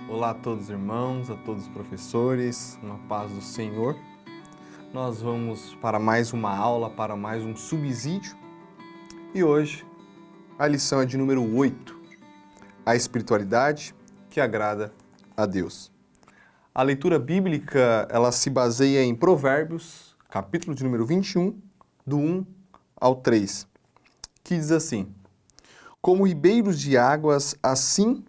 Olá a todos os irmãos, a todos os professores, uma paz do Senhor. Nós vamos para mais uma aula, para mais um subsídio. E hoje a lição é de número 8, a espiritualidade que agrada a Deus. A leitura bíblica, ela se baseia em Provérbios, capítulo de número 21, do 1 ao 3, que diz assim: Como ribeiros de águas, assim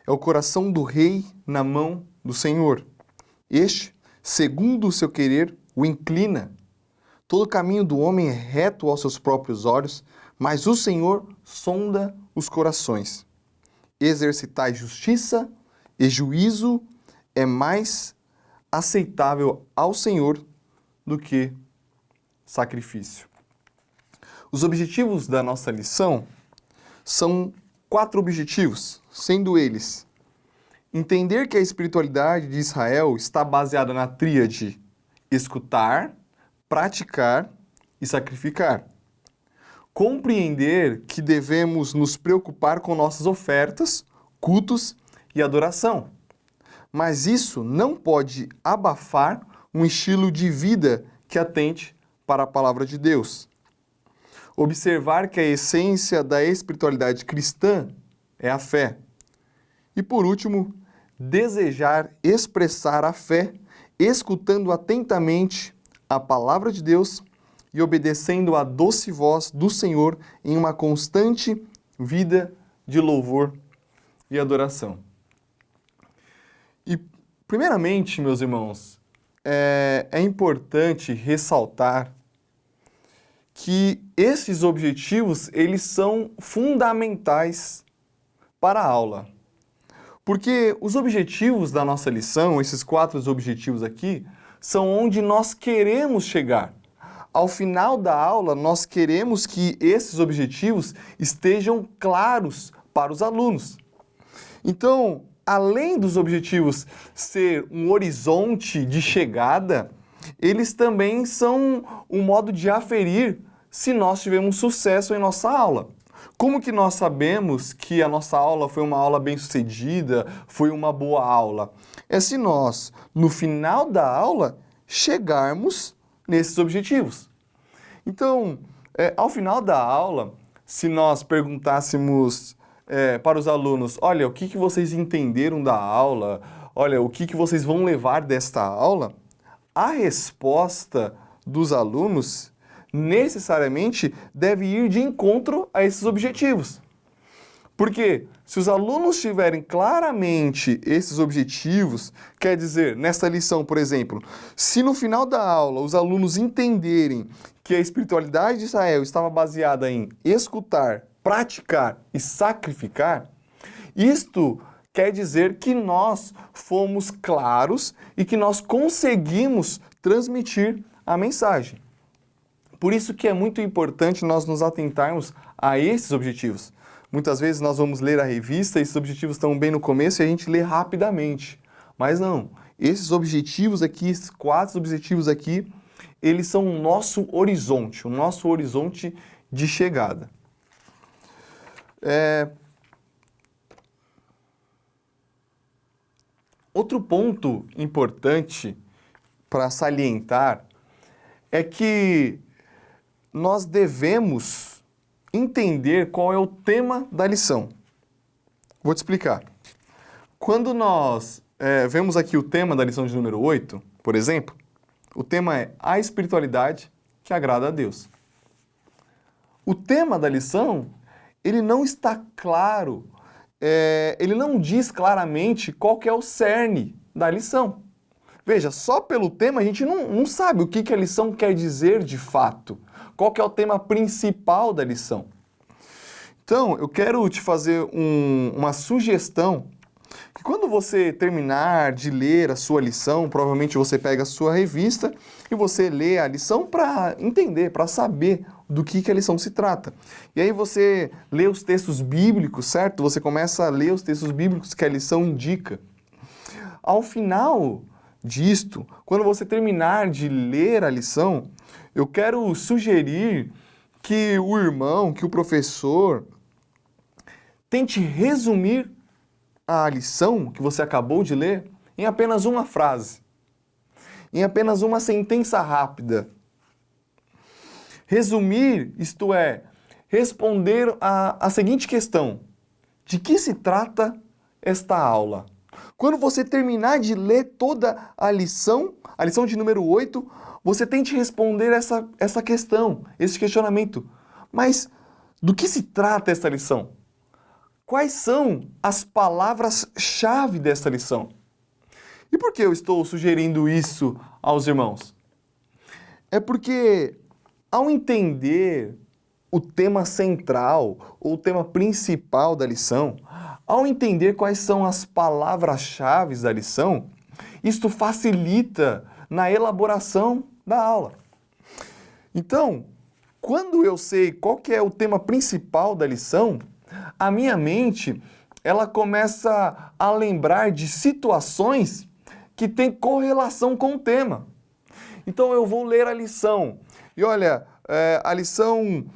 é o coração do rei na mão do Senhor. Este, segundo o seu querer, o inclina. Todo o caminho do homem é reto aos seus próprios olhos, mas o Senhor sonda os corações. Exercitar justiça e juízo é mais aceitável ao Senhor do que sacrifício. Os objetivos da nossa lição são 4 objetivos, sendo eles: entender que a espiritualidade de Israel está baseada na tríade escutar, praticar e sacrificar. Compreender que devemos nos preocupar com nossas ofertas, cultos e adoração. Mas isso não pode abafar um estilo de vida que atente para a palavra de Deus. Observar que a essência da espiritualidade cristã é a fé. E por último, desejar expressar a fé, escutando atentamente a palavra de Deus e obedecendo à doce voz do Senhor em uma constante vida de louvor e adoração. E, primeiramente, meus irmãos, é importante ressaltar que esses objetivos, eles são fundamentais para a aula. Porque os objetivos da nossa lição, esses 4 objetivos aqui, são onde nós queremos chegar. Ao final da aula, nós queremos que esses objetivos estejam claros para os alunos. Então, além dos objetivos ser um horizonte de chegada, eles também são um modo de aferir se nós tivemos sucesso em nossa aula. Como que nós sabemos que a nossa aula foi uma aula bem-sucedida, foi uma boa aula? É se nós, no final da aula, chegarmos nesses objetivos. Então, ao final da aula, se nós perguntássemos para os alunos, olha, o que vocês entenderam da aula? Olha, o que vocês vão levar desta aula? A resposta dos alunos necessariamente deve ir de encontro a esses objetivos. Porque se os alunos tiverem claramente esses objetivos, quer dizer, nesta lição, por exemplo, se no final da aula os alunos entenderem que a espiritualidade de Israel estava baseada em escutar, praticar e sacrificar, isto quer dizer que nós fomos claros e que nós conseguimos transmitir a mensagem. Por isso que é muito importante nós nos atentarmos a esses objetivos. Muitas vezes nós vamos ler a revista, esses objetivos estão bem no começo e a gente lê rapidamente. Mas não, esses objetivos aqui, esses 4 objetivos aqui, eles são o nosso horizonte de chegada. Outro ponto importante para salientar é que nós devemos entender qual é o tema da lição. Vou te explicar. Quando nós vemos aqui o tema da lição de número 8, por exemplo, o tema é a espiritualidade que agrada a Deus. O tema da lição, ele não está claro, ele não diz claramente qual que é o cerne da lição. Veja, só pelo tema a gente não sabe o que a lição quer dizer de fato. Qual que é o tema principal da lição? Então, eu quero te fazer uma sugestão, que quando você terminar de ler a sua lição, provavelmente você pega a sua revista e você lê a lição para entender, para saber do que a lição se trata. E aí você lê os textos bíblicos, certo? Você começa a ler os textos bíblicos que a lição indica. Ao final disto, quando você terminar de ler a lição, eu quero sugerir que o irmão, que o professor, tente resumir a lição que você acabou de ler em apenas uma frase, em apenas uma sentença rápida. Resumir, isto é, responder a seguinte questão: de que se trata esta aula? Quando você terminar de ler toda a lição de número 8, você tente responder essa questão, esse questionamento. Mas do que se trata esta lição? Quais são as palavras-chave desta lição? E por que eu estou sugerindo isso aos irmãos? É porque, ao entender o tema central, ou o tema principal da lição, ao entender quais são as palavras-chave da lição, isto facilita na elaboração da aula. Então, quando eu sei qual que é o tema principal da lição, a minha mente, ela começa a lembrar de situações que têm correlação com o tema. Então eu vou ler a lição. E olha, a lição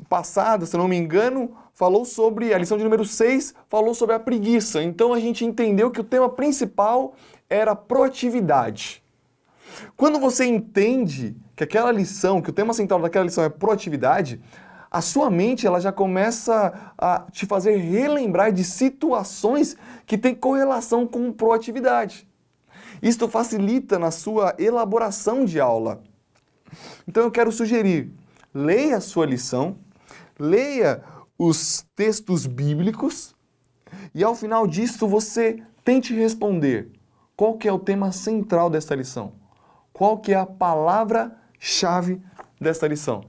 passada, se não me engano, falou sobre, a lição de número 6, falou sobre a preguiça. Então a gente entendeu que o tema principal era proatividade. Quando você entende que aquela lição, que o tema central daquela lição é proatividade, a sua mente ela já começa a te fazer relembrar de situações que têm correlação com proatividade. Isto facilita na sua elaboração de aula. Então eu quero sugerir, leia a sua lição, leia os textos bíblicos e ao final disso você tente responder qual que é o tema central desta lição. Qual que é a palavra-chave desta lição.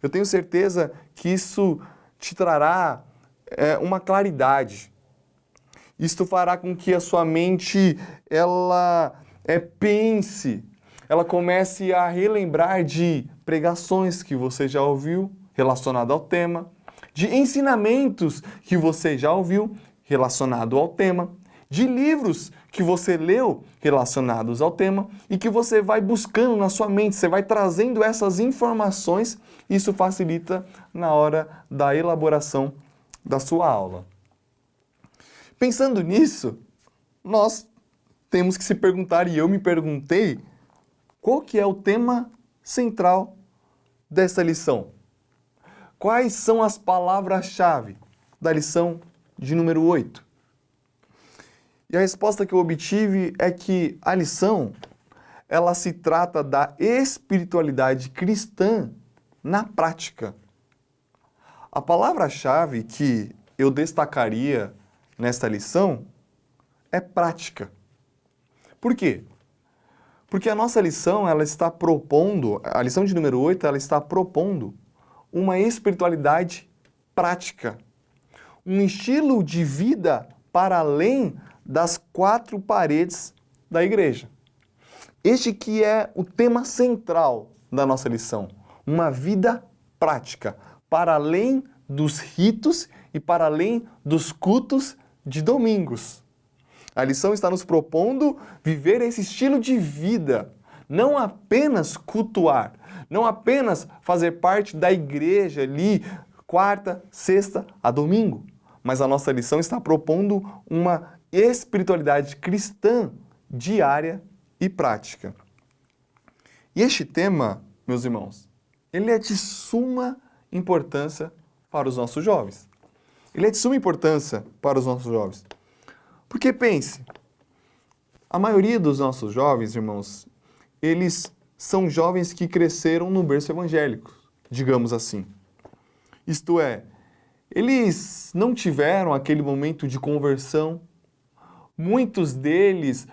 Eu tenho certeza que isso te trará uma claridade. Isto fará com que a sua mente ela pense, ela comece a relembrar de pregações que você já ouviu relacionado ao tema, de ensinamentos que você já ouviu relacionado ao tema, de livros que você leu relacionados ao tema e que você vai buscando na sua mente, você vai trazendo essas informações, isso facilita na hora da elaboração da sua aula. Pensando nisso, nós temos que se perguntar, e eu me perguntei, qual que é o tema central dessa lição? Quais são as palavras-chave da lição de número 8? E a resposta que eu obtive é que a lição, ela se trata da espiritualidade cristã na prática. A palavra-chave que eu destacaria nesta lição é prática. Por quê? Porque a nossa lição, ela está propondo, a lição de número 8, ela está propondo uma espiritualidade prática. Um estilo de vida para além das 4 paredes da igreja. Este que é o tema central da nossa lição. Uma vida prática, para além dos ritos e para além dos cultos de domingos. A lição está nos propondo viver esse estilo de vida, não apenas cultuar, não apenas fazer parte da igreja ali, quarta, sexta a domingo, mas a nossa lição está propondo uma espiritualidade cristã diária e prática. E este tema, meus irmãos, ele é de suma importância para os nossos jovens. Ele é de suma importância para os nossos jovens. Porque pense, a maioria dos nossos jovens, irmãos, eles são jovens que cresceram no berço evangélico, digamos assim. Isto é, eles não tiveram aquele momento de conversão. Muitos deles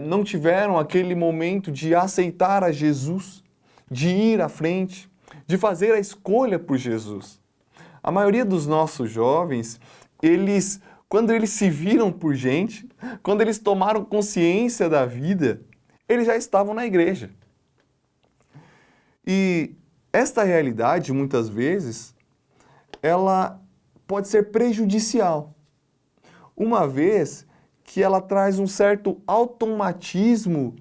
não tiveram aquele momento de aceitar a Jesus, de ir à frente, de fazer a escolha por Jesus. A maioria dos nossos jovens, quando eles se viram por gente, quando eles tomaram consciência da vida, eles já estavam na igreja. E esta realidade, muitas vezes, ela pode ser prejudicial, uma vez que ela traz um certo automatismo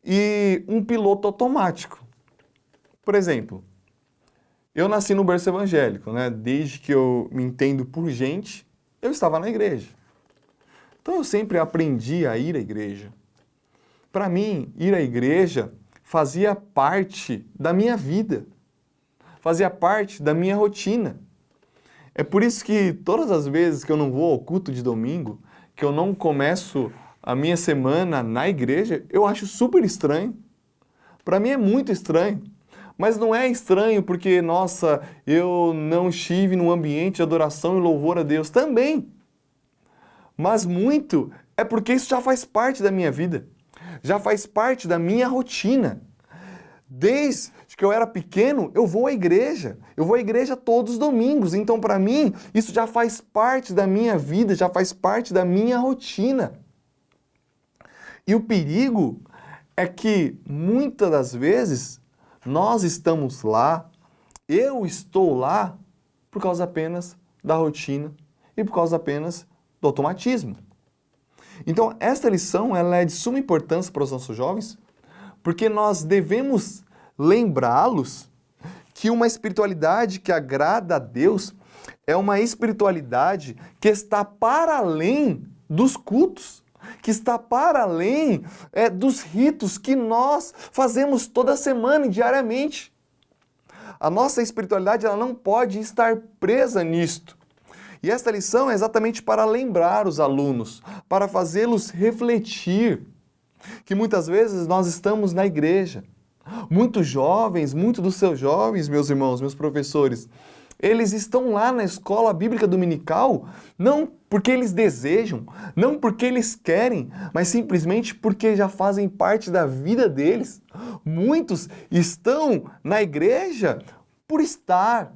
e um piloto automático. Por exemplo, eu nasci no berço evangélico, né? Desde que eu me entendo por gente, eu estava na igreja. Então eu sempre aprendi a ir à igreja. Para mim, ir à igreja fazia parte da minha vida, fazia parte da minha rotina. É por isso que todas as vezes que eu não vou ao culto de domingo, que eu não começo a minha semana na igreja, eu acho super estranho. Para mim é muito estranho. Mas não é estranho porque, nossa, eu não estive num ambiente de adoração e louvor a Deus. Também. Mas muito é porque isso já faz parte da minha vida. Já faz parte da minha rotina. Desde que eu era pequeno, eu vou à igreja. Eu vou à igreja todos os domingos. Então, para mim, isso já faz parte da minha vida, já faz parte da minha rotina. E o perigo é que, muitas das vezes, nós estamos lá, eu estou lá, por causa apenas da rotina e por causa apenas do automatismo. Então, esta lição ela é de suma importância para os nossos jovens, porque nós devemos lembrá-los que uma espiritualidade que agrada a Deus é uma espiritualidade que está para além dos cultos, que está para além dos ritos que nós fazemos toda semana e diariamente. A nossa espiritualidade ela não pode estar presa nisto. E esta lição é exatamente para lembrar os alunos, para fazê-los refletir que muitas vezes nós estamos na igreja. Muitos jovens, muitos dos seus jovens, meus irmãos, meus professores, eles estão lá na escola bíblica dominical não porque eles desejam, não porque eles querem, mas simplesmente porque já fazem parte da vida deles. Muitos estão na igreja por estar,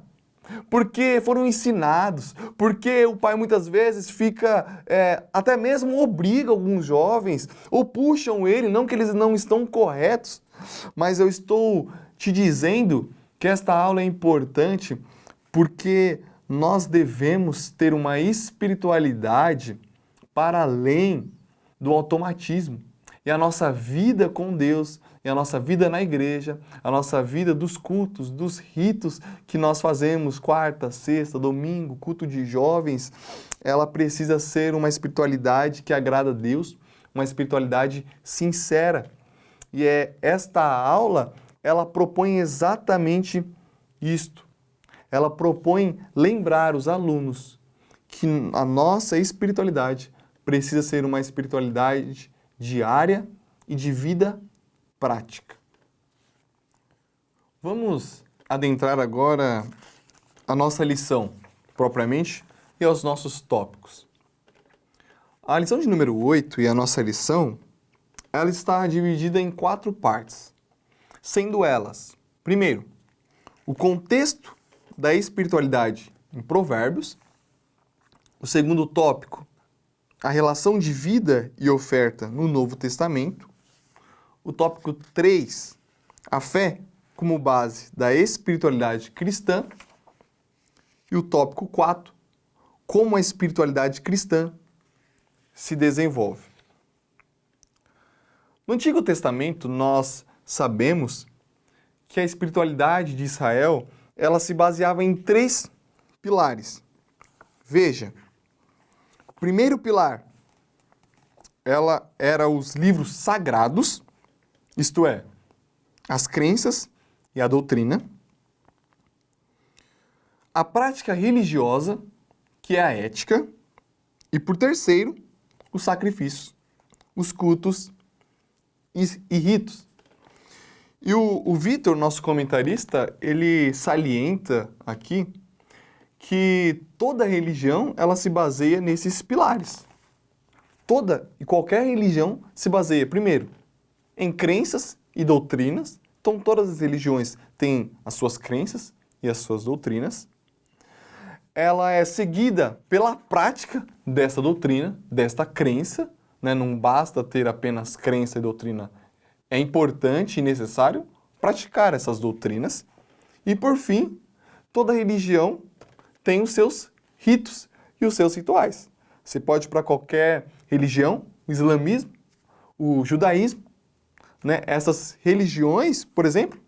porque foram ensinados, porque o pai muitas vezes fica, até mesmo obriga alguns jovens, ou puxam ele, não que eles não estão corretos, mas eu estou te dizendo que esta aula é importante porque nós devemos ter uma espiritualidade para além do automatismo. E a nossa vida com Deus, e a nossa vida na igreja, a nossa vida dos cultos, dos ritos que nós fazemos quarta, sexta, domingo, culto de jovens, ela precisa ser uma espiritualidade que agrada a Deus, uma espiritualidade sincera. E esta aula, ela propõe exatamente isto. Ela propõe lembrar os alunos que a nossa espiritualidade precisa ser uma espiritualidade diária e de vida prática. Vamos adentrar agora a nossa lição, propriamente, e aos nossos tópicos. A lição de número 8 e a nossa lição, ela está dividida em 4 partes, sendo elas, primeiro, o contexto da espiritualidade em Provérbios, o segundo tópico, a relação de vida e oferta no Novo Testamento, o tópico 3, a fé como base da espiritualidade cristã, e o tópico 4, como a espiritualidade cristã se desenvolve. No Antigo Testamento, nós sabemos que a espiritualidade de Israel, ela se baseava em 3 pilares. Veja, o primeiro pilar, ela era os livros sagrados, isto é, as crenças e a doutrina. A prática religiosa, que é a ética. E por terceiro, os sacrifícios, os cultos e ritos. E o Vitor, nosso comentarista, ele salienta aqui que toda religião ela se baseia nesses pilares. Toda e qualquer religião se baseia, primeiro, em crenças e doutrinas. Então, todas as religiões têm as suas crenças e as suas doutrinas. Ela é seguida pela prática dessa doutrina, desta crença, né? Não basta ter apenas crença e doutrina. É importante e necessário praticar essas doutrinas. E, por fim, toda religião tem os seus ritos e os seus rituais. Você pode ir para qualquer religião, o islamismo, o judaísmo, né? Essas religiões, por exemplo,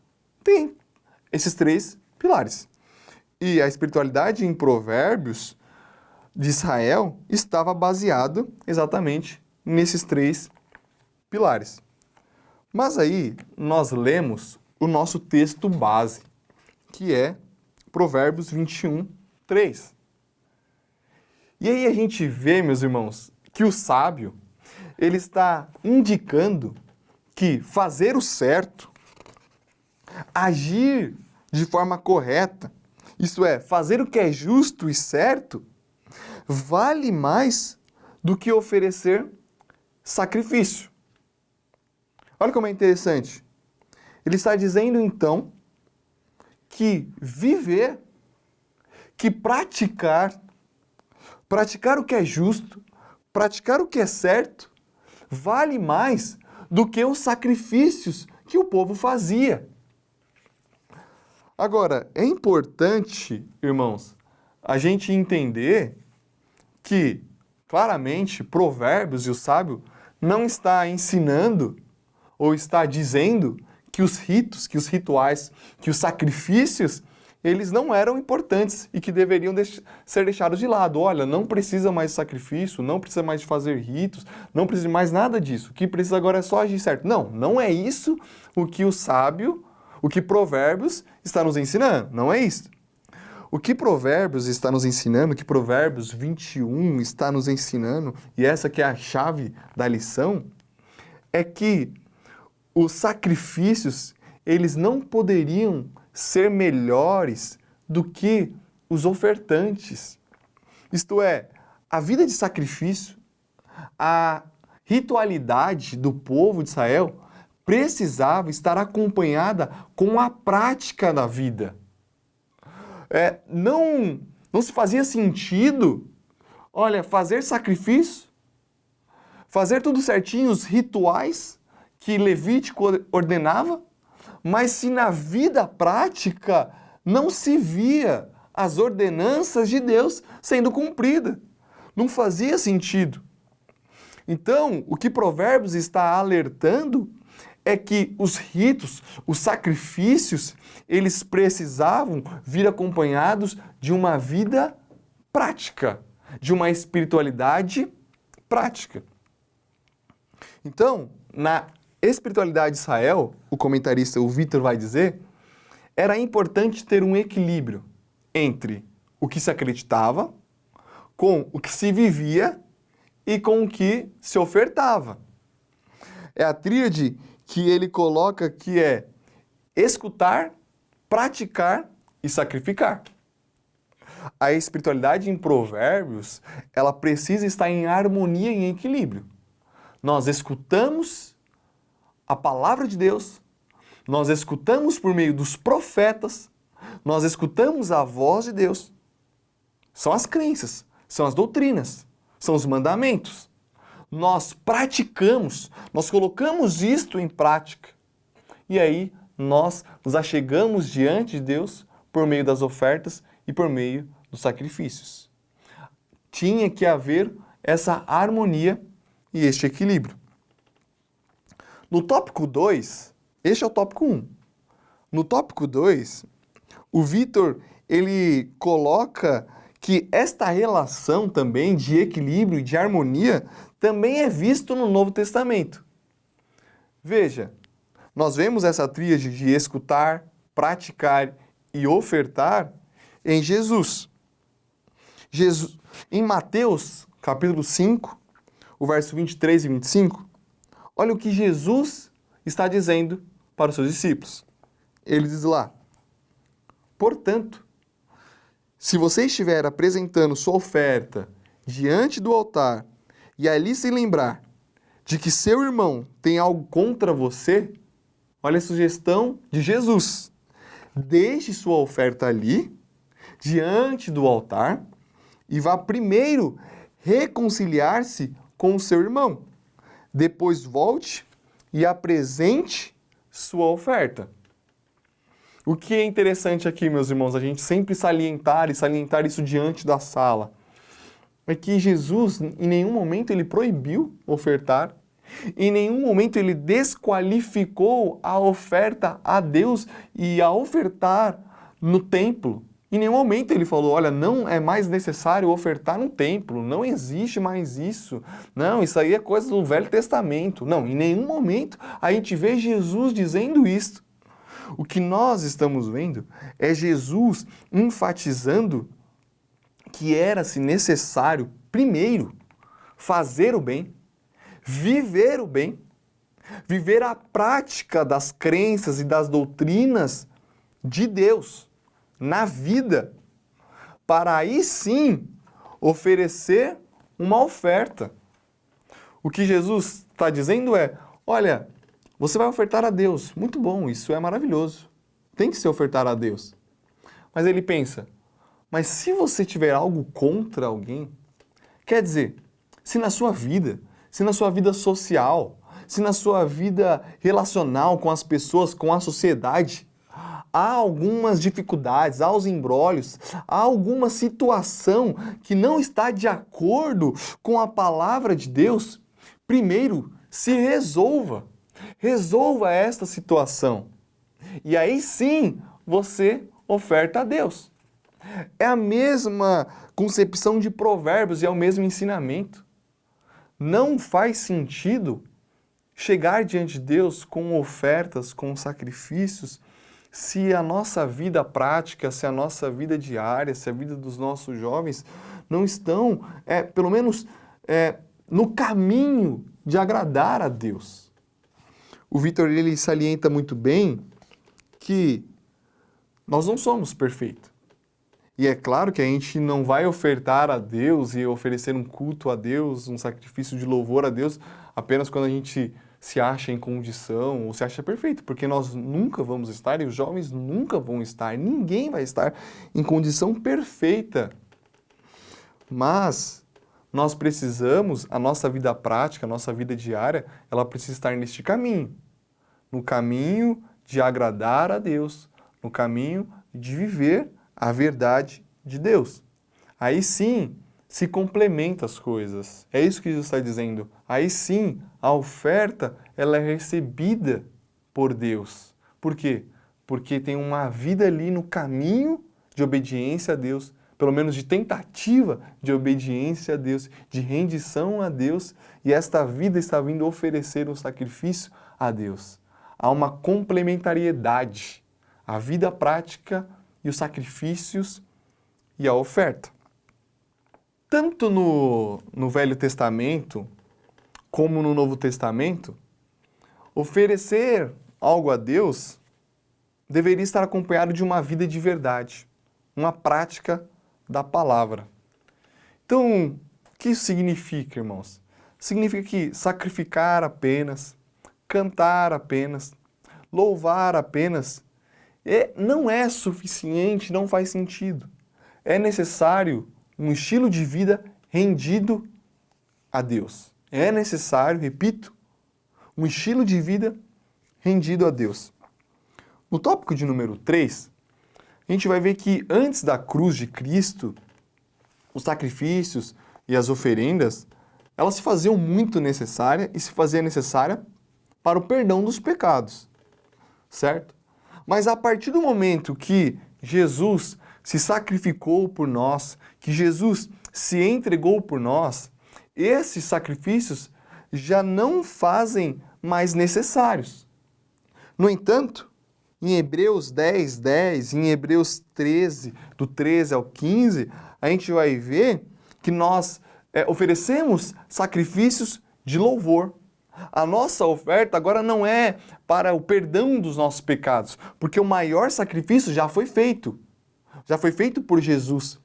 têm esses 3 pilares. E a espiritualidade em Provérbios de Israel estava baseado exatamente nesses 3 pilares. Mas aí nós lemos o nosso texto base, que é Provérbios 21, 3. E aí a gente vê, meus irmãos, que o sábio, ele está indicando que fazer o certo, agir de forma correta, isto é, fazer o que é justo e certo, vale mais do que oferecer sacrifício. Olha como é interessante. Ele está dizendo, então, que viver, que praticar o que é justo, praticar o que é certo, vale mais do que os sacrifícios que o povo fazia. Agora, é importante, irmãos, a gente entender que, claramente, Provérbios e o sábio não está ensinando ou está dizendo que os ritos, que os rituais, que os sacrifícios, eles não eram importantes e que deveriam ser deixados de lado. Olha, não precisa mais de sacrifício, não precisa mais de fazer ritos, não precisa de mais nada disso. O que precisa agora é só agir certo. Não, não é isso o que o sábio, o que Provérbios está nos ensinando. Não é isso. O que Provérbios está nos ensinando, o que Provérbios 21 está nos ensinando, e essa que é a chave da lição, é que os sacrifícios, eles não poderiam ser melhores do que os ofertantes. Isto é, a vida de sacrifício, a ritualidade do povo de Israel precisava estar acompanhada com a prática da vida. Não se fazia sentido, olha, fazer sacrifício, fazer tudo certinho, os rituais que Levítico ordenava, mas se na vida prática não se via as ordenanças de Deus sendo cumpridas. Não fazia sentido. Então, o que Provérbios está alertando é que os ritos, os sacrifícios, eles precisavam vir acompanhados de uma vida prática, de uma espiritualidade prática. Então, na espiritualidade de Israel, o comentarista, o Vitor, vai dizer, era importante ter um equilíbrio entre o que se acreditava, com o que se vivia e com o que se ofertava. É a tríade que ele coloca que é escutar, praticar e sacrificar. A espiritualidade em Provérbios, ela precisa estar em harmonia e em equilíbrio. Nós escutamos a palavra de Deus, nós escutamos por meio dos profetas, nós escutamos a voz de Deus. São as crenças, são as doutrinas, são os mandamentos. Nós praticamos, nós colocamos isto em prática. E aí nós nos achegamos diante de Deus por meio das ofertas e por meio dos sacrifícios. Tinha que haver essa harmonia e este equilíbrio. No tópico 2, este é o tópico 1. No tópico 2, o Vitor, ele coloca que esta relação também de equilíbrio e de harmonia também é visto no Novo Testamento. Veja, nós vemos essa tríade de escutar, praticar e ofertar em Jesus. Em Mateus, capítulo 5, o verso 23 e 25, olha o que Jesus está dizendo para os seus discípulos. Ele diz lá: portanto, se você estiver apresentando sua oferta diante do altar e ali se lembrar de que seu irmão tem algo contra você, olha a sugestão de Jesus. Deixe sua oferta ali, diante do altar, e vá primeiro reconciliar-se com o seu irmão. Depois volte e apresente sua oferta. O que é interessante aqui, meus irmãos, a gente sempre salientar isso diante da sala, é que Jesus, em nenhum momento, ele proibiu ofertar, em nenhum momento ele desqualificou a oferta a Deus e a ofertar no templo, Em nenhum momento ele falou, olha, não é mais necessário ofertar no templo, não existe mais isso. Não, isso aí é coisa do Velho Testamento. Não, em nenhum momento a gente vê Jesus dizendo isso. O que nós estamos vendo é Jesus enfatizando que era-se necessário, primeiro, fazer o bem, viver o bem, viver a prática das crenças e das doutrinas de Deus na vida, para aí sim oferecer uma oferta. O que Jesus está dizendo é, olha, você vai ofertar a Deus, muito bom, isso é maravilhoso, tem que se ofertar a Deus. Mas ele pensa, mas se você tiver algo contra alguém, quer dizer, se na sua vida social, se na sua vida relacional com as pessoas, com a sociedade, há algumas dificuldades, há os embrólios, há alguma situação que não está de acordo com a palavra de Deus, primeiro se resolva. Resolva esta situação. E aí sim você oferta a Deus. É a mesma concepção de Provérbios e é o mesmo ensinamento. Não faz sentido chegar diante de Deus com ofertas, com sacrifícios, se a nossa vida prática, se a nossa vida diária, se a vida dos nossos jovens não estão, pelo menos, no caminho de agradar a Deus. O Vitor, ele salienta muito bem que nós não somos perfeitos. E é claro que a gente não vai ofertar a Deus e oferecer um culto a Deus, um sacrifício de louvor a Deus, apenas quando a gente se acha em condição ou se acha perfeito, porque nós nunca vamos estar e os jovens nunca vão estar, ninguém vai estar em condição perfeita. Mas nós precisamos, a nossa vida prática, a nossa vida diária, ela precisa estar neste caminho. No caminho de agradar a Deus, no caminho de viver a verdade de Deus. Aí sim se complementa as coisas. É isso que Jesus está dizendo. Aí sim a oferta ela é recebida por Deus. Por quê? Porque tem uma vida ali no caminho de obediência a Deus, pelo menos de tentativa de obediência a Deus, de rendição a Deus, e esta vida está vindo oferecer um sacrifício a Deus. Há uma complementariedade, a vida prática e os sacrifícios e a oferta. Tanto no Velho Testamento como no Novo Testamento, oferecer algo a Deus deveria estar acompanhado de uma vida de verdade, uma prática da palavra. Então, o que isso significa, irmãos? Significa que sacrificar apenas, cantar apenas, louvar apenas, não é suficiente, não faz sentido. É necessário um estilo de vida rendido a Deus. É necessário, repito, um estilo de vida rendido a Deus. No tópico de número 3, a gente vai ver que antes da cruz de Cristo, os sacrifícios e as oferendas, elas se faziam muito necessárias e se fazia necessária para o perdão dos pecados, certo? Mas a partir do momento que Jesus se sacrificou por nós, que Jesus se entregou por nós, esses sacrifícios já não fazem mais necessários. No entanto, em Hebreus 10:10, em Hebreus 13, do 13 ao 15, a gente vai ver que nós oferecemos sacrifícios de louvor. A nossa oferta agora não é para o perdão dos nossos pecados, porque o maior sacrifício já foi feito por Jesus.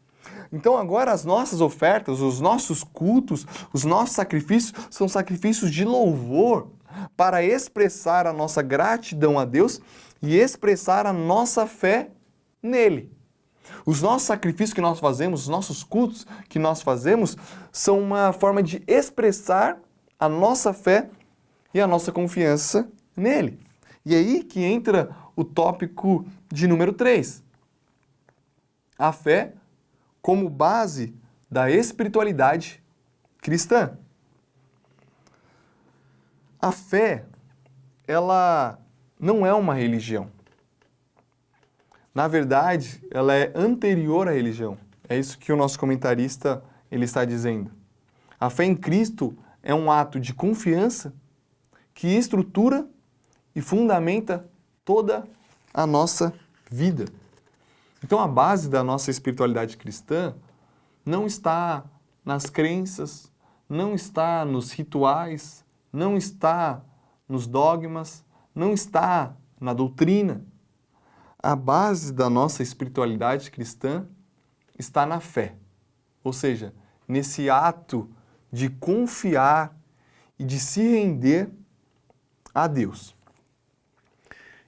Então agora as nossas ofertas, os nossos cultos, os nossos sacrifícios são sacrifícios de louvor para expressar a nossa gratidão a Deus e expressar a nossa fé nele. Os nossos sacrifícios que nós fazemos, os nossos cultos que nós fazemos, são uma forma de expressar a nossa fé e a nossa confiança nele. E aí que entra o tópico de número 3. A fé como base da espiritualidade cristã. A fé, ela não é uma religião. Na verdade, ela é anterior à religião. É isso que o nosso comentarista ele está dizendo. A fé em Cristo é um ato de confiança que estrutura e fundamenta toda a nossa vida. Então a base da nossa espiritualidade cristã não está nas crenças, não está nos rituais, não está nos dogmas, não está na doutrina. A base da nossa espiritualidade cristã está na fé, ou seja, nesse ato de confiar e de se render a Deus.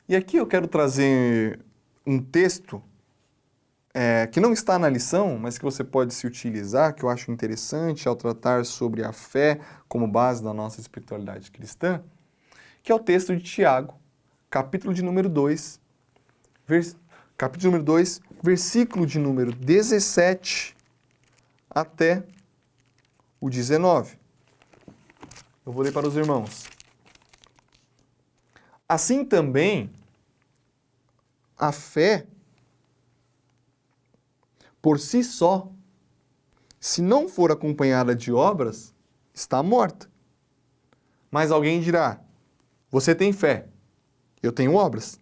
E aqui eu quero trazer um texto que não está na lição, mas que você pode se utilizar, que eu acho interessante ao tratar sobre a fé como base da nossa espiritualidade cristã, que é o texto de Tiago, capítulo de número 2, versículo de número 17 até o 19. Eu vou ler para os irmãos. Assim também, a fé, por si só, se não for acompanhada de obras, está morta. Mas alguém dirá, você tem fé, eu tenho obras.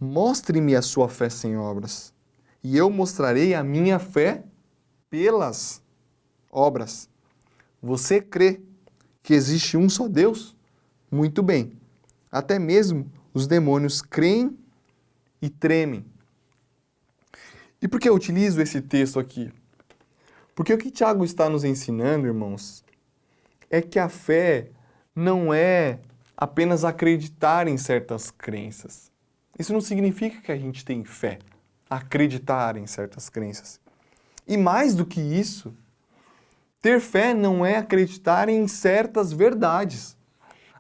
Mostre-me a sua fé sem obras, e eu mostrarei a minha fé pelas obras. Você crê que existe um só Deus? Muito bem. Até mesmo os demônios creem e tremem. E por que eu utilizo esse texto aqui? Porque o que Tiago está nos ensinando, irmãos, é que a fé não é apenas acreditar em certas crenças. Isso não significa que a gente tem fé, acreditar em certas crenças. E mais do que isso, ter fé não é acreditar em certas verdades.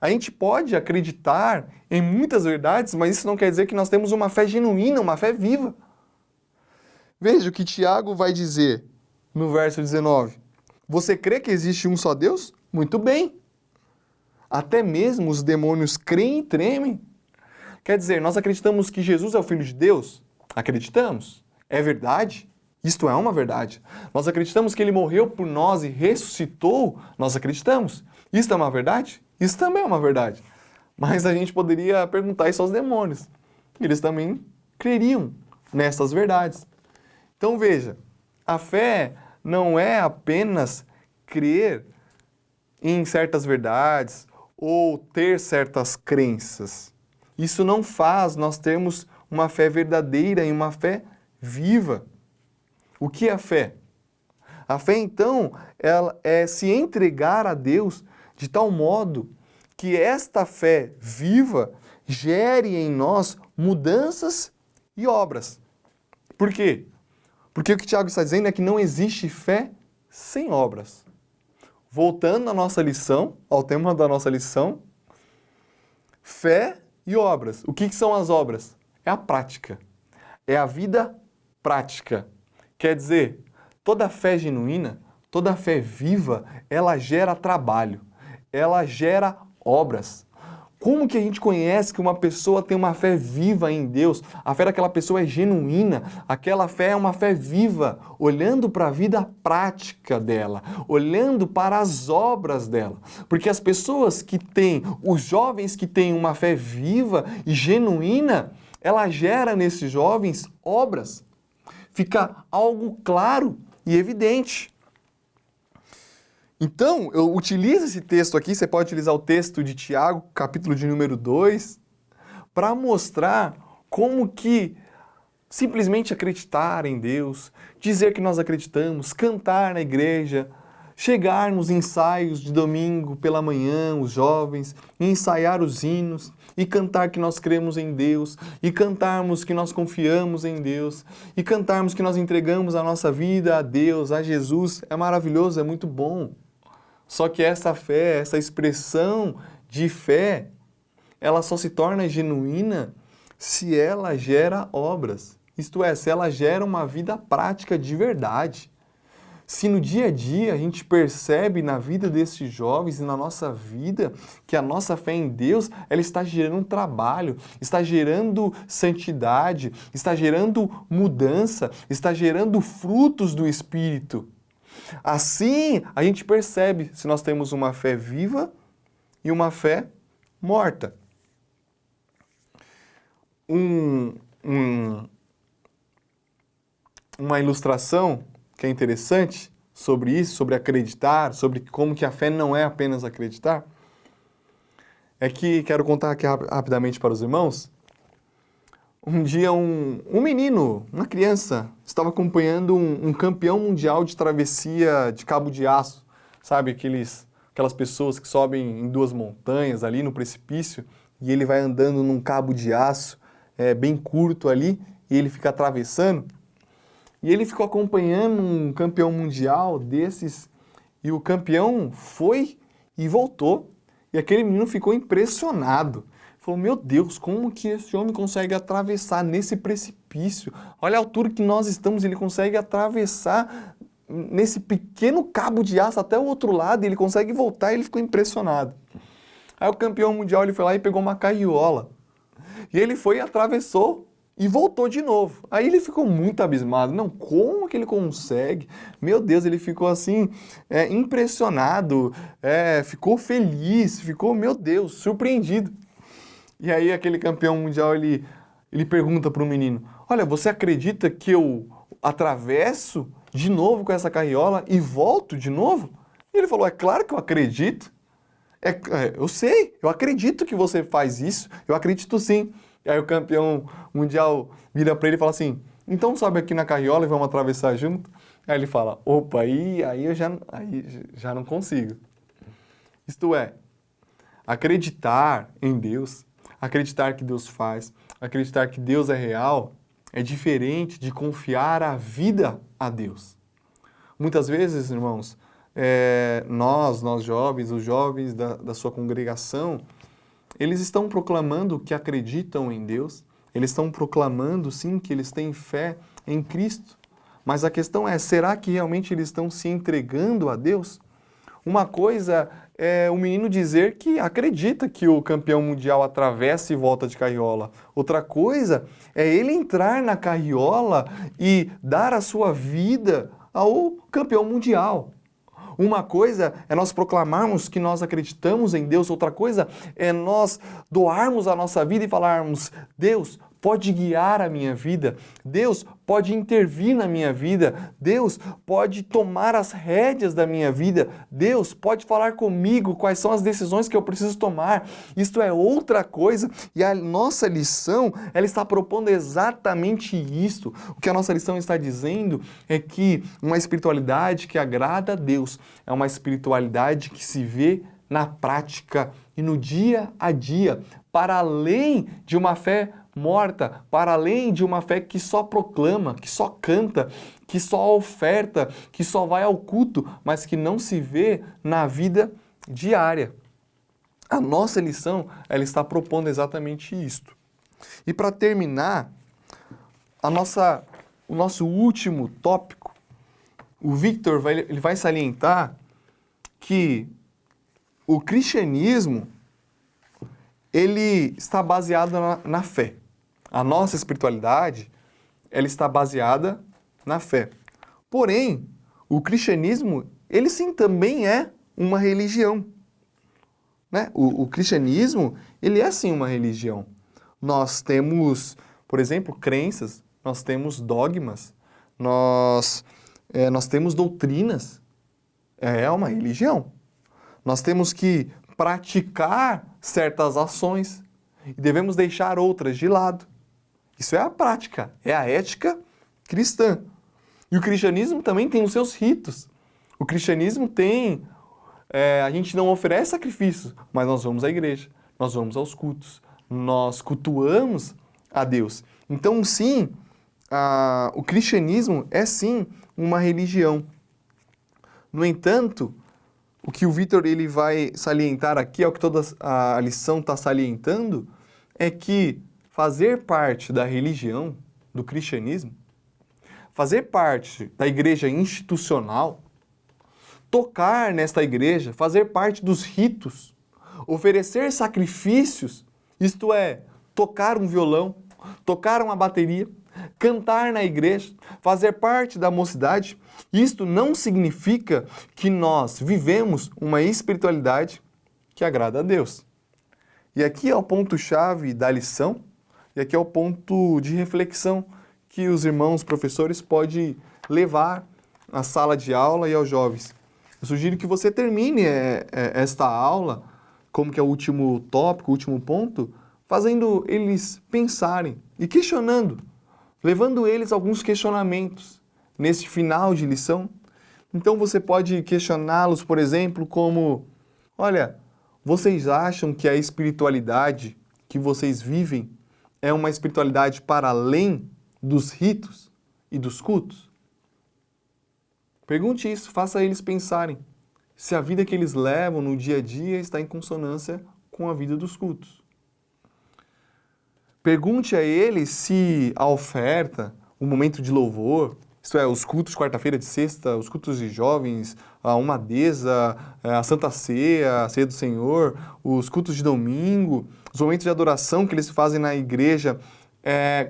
A gente pode acreditar em muitas verdades, mas isso não quer dizer que nós temos uma fé genuína, uma fé viva. Veja o que Tiago vai dizer no verso 19. Você crê que existe um só Deus? Muito bem. Até mesmo os demônios creem e tremem. Quer dizer, nós acreditamos que Jesus é o Filho de Deus? Acreditamos. É verdade? Isto é uma verdade. Nós acreditamos que Ele morreu por nós e ressuscitou? Nós acreditamos. Isto é uma verdade? Isso também é uma verdade. Mas a gente poderia perguntar isso aos demônios. Eles também creriam nessas verdades. Então veja, a fé não é apenas crer em certas verdades ou ter certas crenças. Isso não faz nós termos uma fé verdadeira e uma fé viva. O que é a fé? A fé, então, ela é se entregar a Deus de tal modo que esta fé viva gere em nós mudanças e obras. Por quê? Porque o que Tiago está dizendo é que não existe fé sem obras. Voltando à nossa lição, ao tema da nossa lição, fé e obras. O que são as obras? É a prática. É a vida prática. Quer dizer, toda fé genuína, toda fé viva, ela gera trabalho, ela gera obras. Como que a gente conhece que uma pessoa tem uma fé viva em Deus? A fé daquela pessoa é genuína, aquela fé é uma fé viva, olhando para a vida prática dela, olhando para as obras dela. Porque as pessoas que têm, os jovens que têm uma fé viva e genuína, ela gera nesses jovens obras. Fica algo claro e evidente. Então, eu utilizo esse texto aqui, você pode utilizar o texto de Tiago, capítulo de número 2, para mostrar como que simplesmente acreditar em Deus, dizer que nós acreditamos, cantar na igreja, chegar nos ensaios de domingo pela manhã, os jovens, ensaiar os hinos e cantar que nós cremos em Deus, e cantarmos que nós confiamos em Deus, e cantarmos que nós entregamos a nossa vida a Deus, a Jesus, é maravilhoso, é muito bom. Só que essa fé, essa expressão de fé, ela só se torna genuína se ela gera obras. Isto é, se ela gera uma vida prática de verdade. se no dia a dia a gente percebe na vida desses jovens e na nossa vida que a nossa fé em Deus, ela está gerando um trabalho, está gerando santidade, está gerando mudança, está gerando frutos do Espírito. Assim, a gente percebe se nós temos uma fé viva e uma fé morta. Uma ilustração que é interessante sobre isso, sobre acreditar, sobre como que a fé não é apenas acreditar, é que, quero contar aqui rapidamente para os irmãos, um dia um menino, uma criança, estava acompanhando um campeão mundial de travessia de cabo de aço, sabe, aquelas pessoas que sobem em duas montanhas ali no precipício, e ele vai andando num cabo de aço bem curto ali, e ele fica atravessando. E ele ficou acompanhando um campeão mundial desses, e o campeão foi e voltou. E aquele menino ficou impressionado. Falou, meu Deus, como que esse homem consegue atravessar nesse precipício? Olha a altura que nós estamos, ele consegue atravessar nesse pequeno cabo de aço até o outro lado, e ele consegue voltar, e ele ficou impressionado. Aí o campeão mundial ele foi lá e pegou uma carriola. E ele foi e atravessou e voltou de novo. Aí ele ficou muito abismado. Não, como que ele consegue? Meu Deus, ele ficou assim, impressionado, ficou feliz, ficou, meu Deus, surpreendido. E aí aquele campeão mundial, ele pergunta para o menino, olha, você acredita que eu atravesso de novo com essa carriola e volto de novo? E ele falou, é claro que eu acredito. Eu sei, eu acredito que você faz isso, eu acredito sim. E aí o campeão mundial vira para ele e fala assim, então sobe aqui na carriola e vamos atravessar junto? Aí ele fala, opa, aí eu já não consigo. Isto é, acreditar em Deus, acreditar que Deus faz, acreditar que Deus é real, é diferente de confiar a vida a Deus. Muitas vezes, irmãos, nós jovens, os jovens da sua congregação, eles estão proclamando que acreditam em Deus, eles estão proclamando, sim, que eles têm fé em Cristo. Mas a questão é, será que realmente eles estão se entregando a Deus? Uma coisa é o menino dizer que acredita que o campeão mundial atravessa e volta de carriola. Outra coisa é ele entrar na carriola e dar a sua vida ao campeão mundial. Uma coisa é nós proclamarmos que nós acreditamos em Deus, outra coisa é nós doarmos a nossa vida e falarmos, Deus pode guiar a minha vida, Deus pode intervir na minha vida, Deus pode tomar as rédeas da minha vida, Deus pode falar comigo quais são as decisões que eu preciso tomar. Isto é outra coisa, e a nossa lição, ela está propondo exatamente isto. O que a nossa lição está dizendo é que uma espiritualidade que agrada a Deus é uma espiritualidade que se vê na prática e no dia a dia, para além de uma fé morta, para além de uma fé que só proclama, que só canta, que só oferta, que só vai ao culto, mas que não se vê na vida diária. A nossa lição, ela está propondo exatamente isto. E para terminar, o nosso último tópico, o Victor ele vai salientar que o cristianismo ele está baseado na fé. A nossa espiritualidade, ela está baseada na fé. Porém, o cristianismo, ele sim também é uma religião. Né? O cristianismo, ele é sim uma religião. Nós temos, por exemplo, crenças, nós temos dogmas, nós temos doutrinas. É uma religião. Nós temos que praticar certas ações e devemos deixar outras de lado. Isso é a prática, é a ética cristã. E o cristianismo também tem os seus ritos. O cristianismo tem... a gente não oferece sacrifícios, mas nós vamos à igreja, nós vamos aos cultos, nós cultuamos a Deus. Então, sim, o cristianismo é sim uma religião. No entanto, o que o Victor ele vai salientar aqui, é o que toda a lição está salientando, é que fazer parte da religião, do cristianismo, fazer parte da igreja institucional, tocar nesta igreja, fazer parte dos ritos, oferecer sacrifícios, isto é, tocar um violão, tocar uma bateria, cantar na igreja, fazer parte da mocidade, isto não significa que nós vivemos uma espiritualidade que agrada a Deus. E aqui é o ponto-chave da lição, e aqui é o ponto de reflexão que os irmãos professores podem levar à sala de aula e aos jovens. Eu sugiro que você termine esta aula, como que é o último tópico, o último ponto, fazendo eles pensarem e questionando, levando eles a alguns questionamentos nesse final de lição. Então você pode questioná-los, por exemplo, como: olha, vocês acham que a espiritualidade que vocês vivem é uma espiritualidade para além dos ritos e dos cultos? Pergunte isso, faça eles pensarem se a vida que eles levam no dia a dia está em consonância com a vida dos cultos. Pergunte a eles se a oferta, o momento de louvor, isto é, os cultos quarta-feira de sexta, os cultos de jovens, a uma mesa, a Santa Ceia, a Ceia do Senhor, os cultos de domingo, os momentos de adoração que eles fazem na igreja,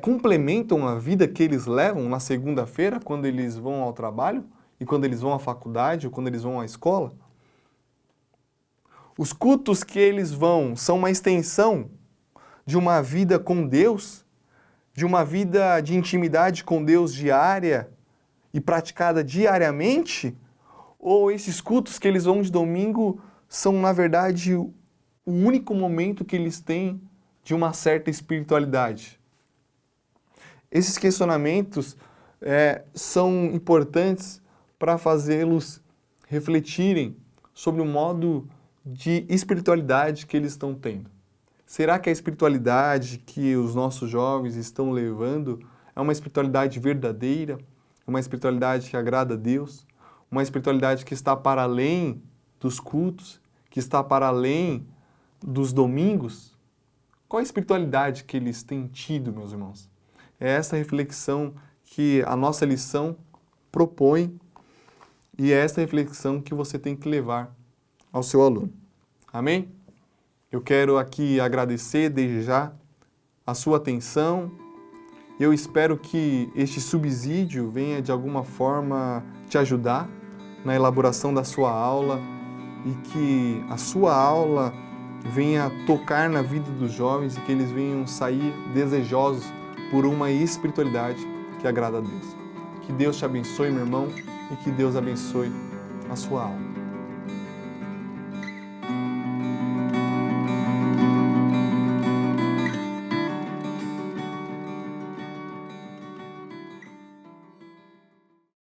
complementam a vida que eles levam na segunda-feira, quando eles vão ao trabalho, e quando eles vão à faculdade, ou quando eles vão à escola? Os cultos que eles vão são uma extensão de uma vida com Deus, de uma vida de intimidade com Deus diária e praticada diariamente? Ou esses cultos que eles vão de domingo são, na verdade, o único momento que eles têm de uma certa espiritualidade? Esses questionamentos são importantes para fazê-los refletirem sobre o modo de espiritualidade que eles estão tendo. Será que a espiritualidade que os nossos jovens estão levando é uma espiritualidade verdadeira? Uma espiritualidade que agrada a Deus? Uma espiritualidade que está para além dos cultos? Que está para além dos domingos? Qual a espiritualidade que eles têm tido, meus irmãos? É essa reflexão que a nossa lição propõe e é essa reflexão que você tem que levar ao seu aluno. Amém? Eu quero aqui agradecer desde já a sua atenção. Eu espero que este subsídio venha de alguma forma te ajudar na elaboração da sua aula e que a sua aula venha tocar na vida dos jovens e que eles venham sair desejosos por uma espiritualidade que agrada a Deus. Que Deus te abençoe, meu irmão, e que Deus abençoe a sua aula.